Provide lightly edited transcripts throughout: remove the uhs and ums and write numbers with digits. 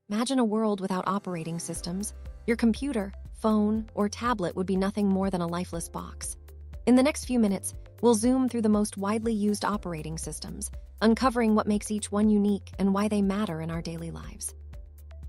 Imagine a world without operating systems. Your computer, phone, or tablet would be nothing more than a lifeless box. In the next few minutes, we'll zoom through the most widely used operating systems, uncovering what makes each one unique and why they matter in our daily lives.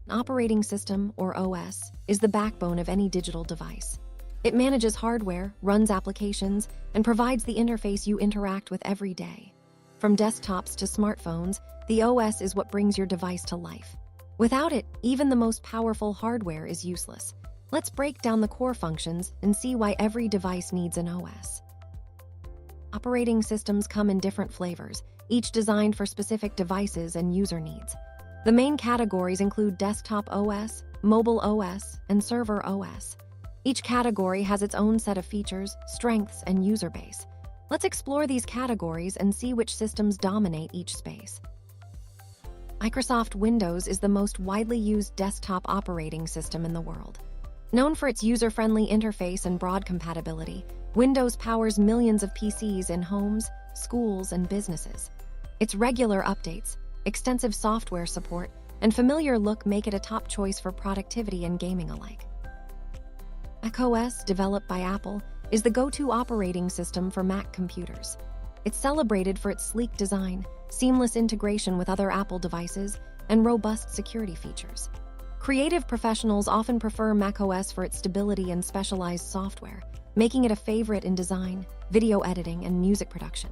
An operating system, or OS, is the backbone of any digital device. It manages hardware, runs applications, and provides the interface you interact with every day. From desktops to smartphones, the OS is what brings your device to life. Without it, even the most powerful hardware is useless. Let's break down the core functions and see why every device needs an OS. Operating systems come in different flavors, each designed for specific devices and user needs. The main categories include desktop OS, mobile OS, and server OS. Each category has its own set of features, strengths, and user base. Let's explore these categories and see which systems dominate each space. Microsoft Windows is the most widely used desktop operating system in the world. Known for its user-friendly interface and broad compatibility, Windows powers millions of PCs in homes, schools, and businesses. Its regular updates, extensive software support, and familiar look make it a top choice for productivity and gaming alike. macOS, developed by Apple, is the go-to operating system for Mac computers. It's celebrated for its sleek design, seamless integration with other Apple devices, and robust security features. Creative professionals often prefer macOS for its stability and specialized software, making it a favorite in design, video editing, and music production.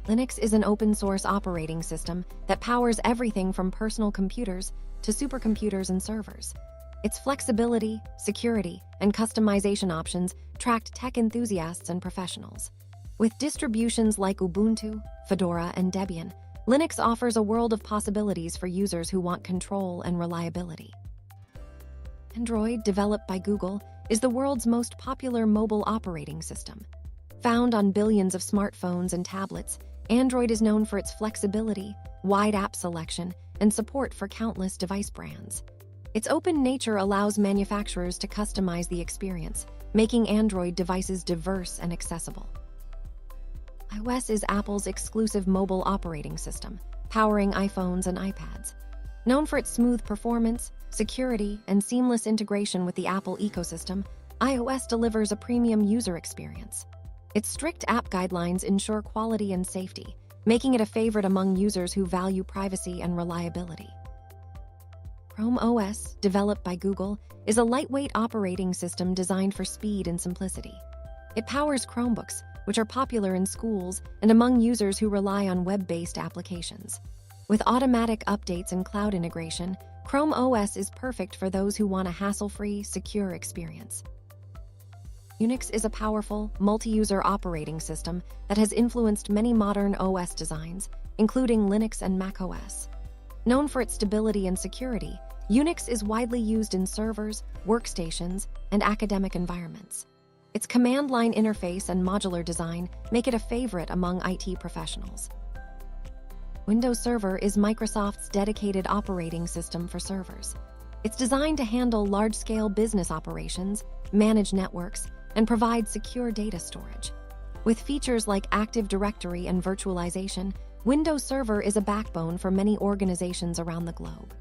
Linux is an open-source operating system that powers everything from personal computers to supercomputers and servers. Its flexibility, security, and customization options attract tech enthusiasts and professionals. With distributions like Ubuntu, Fedora, and Debian, Linux offers a world of possibilities for users who want control and reliability. Android, developed by Google, is the world's most popular mobile operating system. Found on billions of smartphones and tablets, Android is known for its flexibility, wide app selection, and support for countless device brands. Its open nature allows manufacturers to customize the experience, making Android devices diverse and accessible. iOS is Apple's exclusive mobile operating system, powering iPhones and iPads. Known for its smooth performance, security, and seamless integration with the Apple ecosystem, iOS delivers a premium user experience. Its strict app guidelines ensure quality and safety, making it a favorite among users who value privacy and reliability. Chrome OS, developed by Google, is a lightweight operating system designed for speed and simplicity. It powers Chromebooks, which are popular in schools and among users who rely on web-based applications. With automatic updates and cloud integration, Chrome OS is perfect for those who want a hassle-free, secure experience. Unix is a powerful, multi-user operating system that has influenced many modern OS designs, including Linux and macOS. Known for its stability and security, Unix is widely used in servers, workstations, and academic environments. Its command line interface and modular design make it a favorite among IT professionals. Windows Server is Microsoft's dedicated operating system for servers. It's designed to handle large-scale business operations, manage networks, and provide secure data storage. With features like Active Directory and virtualization, Windows Server is a backbone for many organizations around the globe.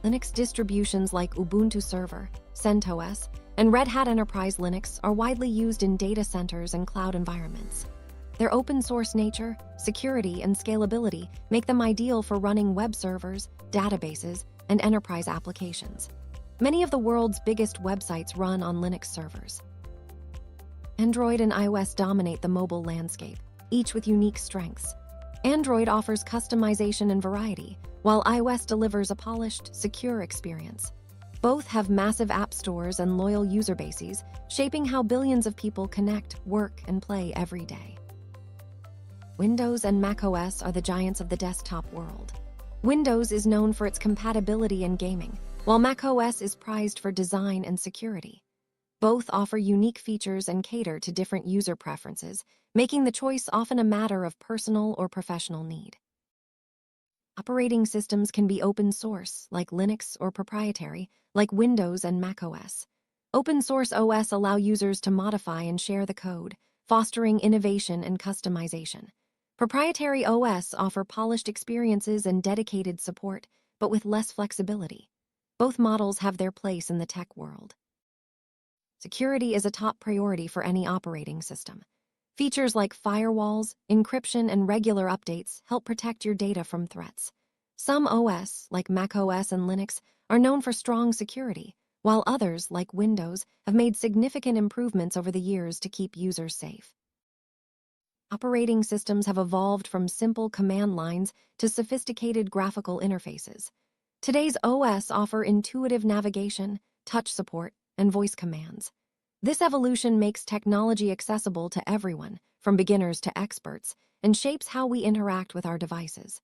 Linux distributions like Ubuntu Server, CentOS, and Red Hat Enterprise Linux are widely used in data centers and cloud environments. Their open-source nature, security, and scalability make them ideal for running web servers, databases, and enterprise applications. Many of the world's biggest websites run on Linux servers. Android and iOS dominate the mobile landscape, each with unique strengths. Android offers customization and variety, while iOS delivers a polished, secure experience. Both have massive app stores and loyal user bases, shaping how billions of people connect, work, and play every day. Windows and macOS are the giants of the desktop world. Windows is known for its compatibility in gaming, while macOS is prized for design and security. Both offer unique features and cater to different user preferences, making the choice often a matter of personal or professional need. Operating systems can be open source, like Linux, or proprietary, like Windows and macOS. Open source OS allow users to modify and share the code, fostering innovation and customization. Proprietary OS offer polished experiences and dedicated support, but with less flexibility. Both models have their place in the tech world. Security is a top priority for any operating system. Features like firewalls, encryption, and regular updates help protect your data from threats. Some OS, like macOS and Linux, are known for strong security, while others, like Windows, have made significant improvements over the years to keep users safe. Operating systems have evolved from simple command lines to sophisticated graphical interfaces. Today's OS offer intuitive navigation, touch support, and voice commands. This evolution makes technology accessible to everyone, from beginners to experts, and shapes how we interact with our devices.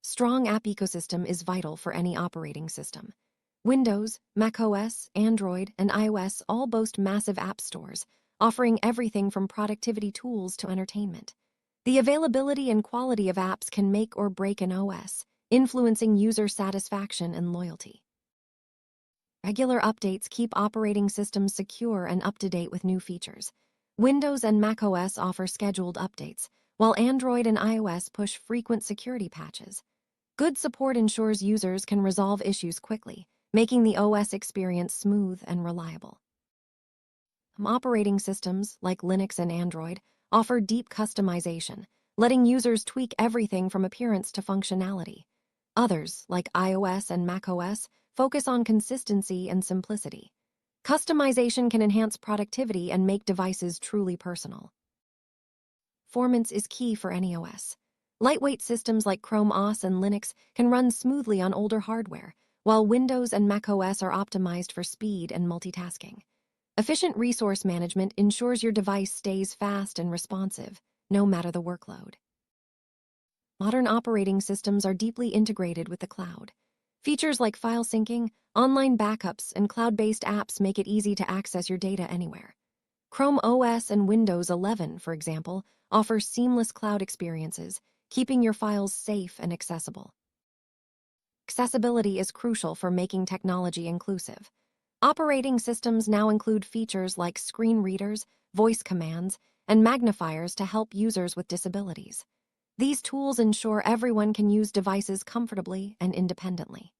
Strong app ecosystem is vital for any operating system. Windows, macOS, Android, and iOS all boast massive app stores, offering everything from productivity tools to entertainment. The availability and quality of apps can make or break an OS, influencing user satisfaction and loyalty. Regular updates keep operating systems secure and up-to-date with new features. Windows and macOS offer scheduled updates, while Android and iOS push frequent security patches. Good support ensures users can resolve issues quickly, making the OS experience smooth and reliable. Operating systems, like Linux and Android, offer deep customization, letting users tweak everything from appearance to functionality. Others, like iOS and macOS, focus on consistency and simplicity. Customization can enhance productivity and make devices truly personal. Performance is key for any OS. Lightweight systems like Chrome OS and Linux can run smoothly on older hardware, while Windows and macOS are optimized for speed and multitasking. Efficient resource management ensures your device stays fast and responsive, no matter the workload. Modern operating systems are deeply integrated with the cloud. Features like file syncing, online backups, and cloud-based apps make it easy to access your data anywhere. Chrome OS and Windows 11, for example, offer seamless cloud experiences, keeping your files safe and accessible. Accessibility is crucial for making technology inclusive. Operating systems now include features like screen readers, voice commands, and magnifiers to help users with disabilities. These tools ensure everyone can use devices comfortably and independently.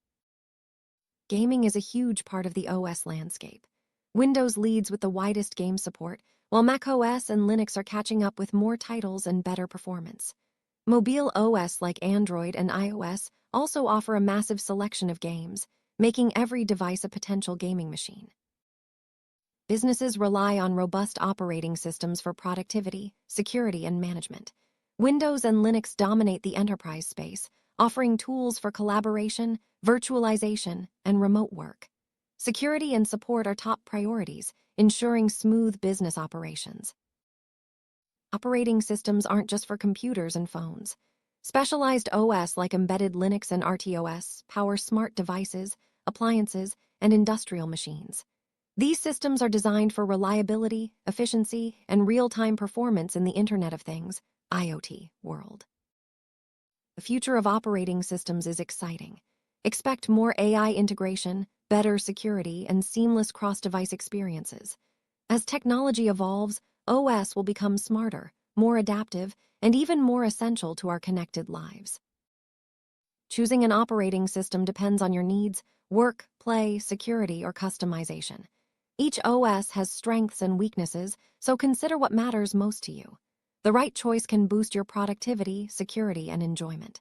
Gaming is a huge part of the OS landscape. Windows leads with the widest game support, while macOS and Linux are catching up with more titles and better performance. Mobile OS like Android and iOS also offer a massive selection of games, making every device a potential gaming machine. Businesses rely on robust operating systems for productivity, security, and management. Windows and Linux dominate the enterprise space, offering tools for collaboration, virtualization, and remote work. Security and support are top priorities, ensuring smooth business operations. Operating systems aren't just for computers and phones. Specialized OS like embedded Linux and RTOS power smart devices, appliances, and industrial machines. These systems are designed for reliability, efficiency, and real-time performance in the Internet of Things, IoT, world. The future of operating systems is exciting. Expect more AI integration, better security, and seamless cross-device experiences. As technology evolves, OS will become smarter, more adaptive, and even more essential to our connected lives. Choosing an operating system depends on your needs, work, play, security, or customization. Each OS has strengths and weaknesses, so consider what matters most to you. The right choice can boost your productivity, security, and enjoyment.